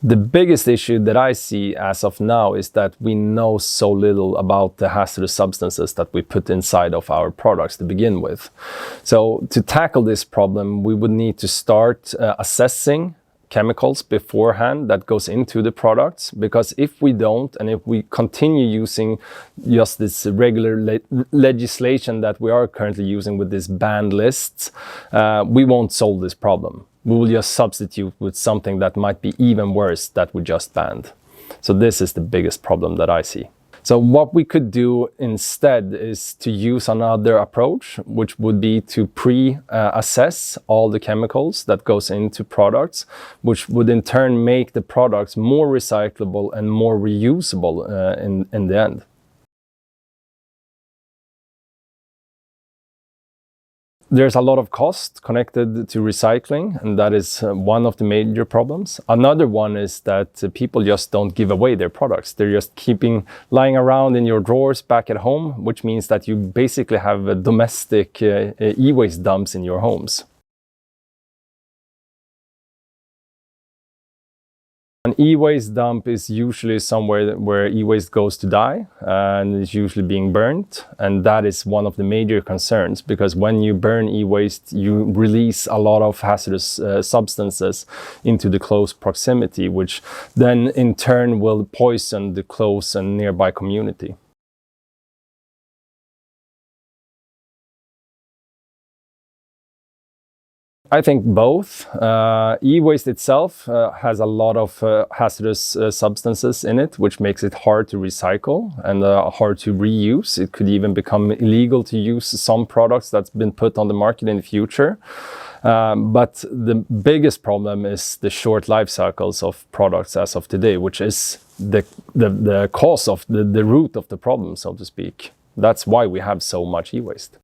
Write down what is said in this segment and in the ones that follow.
The biggest issue that I see as of now is that we know so little about the hazardous substances that we put inside of our products to begin with. So to tackle this problem, we would need to start assessing chemicals beforehand that goes into the products, because if we don't, and if we continue using just this regular legislation that we are currently using with these banned lists, we won't solve this problem. We will just substitute with something that might be even worse that we just banned. So this is the biggest problem that I see. So what we could do instead is to use another approach, which would be to pre-assess all the chemicals that goes into products, which would in turn make the products more recyclable and more reusable in the end. There's a lot of cost connected to recycling, and that is one of the major problems. Another one is that people just don't give away their products. They're just lying around in your drawers back at home, which means that you basically have domestic e-waste dumps in your homes. An e-waste dump is usually somewhere where e-waste goes to die, and is usually being burnt. And that is one of the major concerns, because when you burn e-waste, you release a lot of hazardous substances into the close proximity, which then in turn will poison the close and nearby community. I think both. E-waste itself has a lot of hazardous substances in it, which makes it hard to recycle and hard to reuse. It could even become illegal to use some products that's been put on the market in the future. But the biggest problem is the short life cycles of products as of today, which is the cause of the root of the problem, so to speak. That's why we have so much e-waste.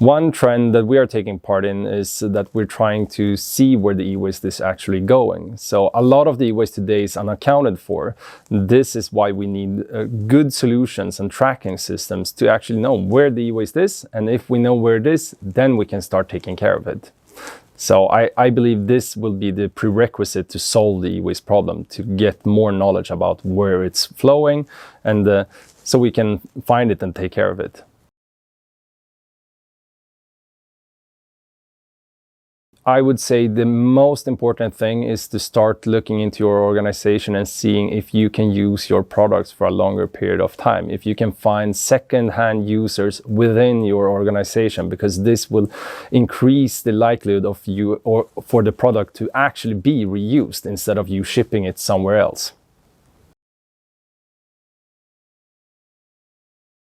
One trend that we are taking part in is that we're trying to see where the e-waste is actually going. So a lot of the e-waste today is unaccounted for. This is why we need good solutions and tracking systems to actually know where the e-waste is. And if we know where it is, then we can start taking care of it. So I believe this will be the prerequisite to solve the e-waste problem, to get more knowledge about where it's flowing, and so we can find it and take care of it. I would say the most important thing is to start looking into your organization and seeing if you can use your products for a longer period of time. If you can find second-hand users within your organization, because this will increase the likelihood of you or for the product to actually be reused instead of you shipping it somewhere else.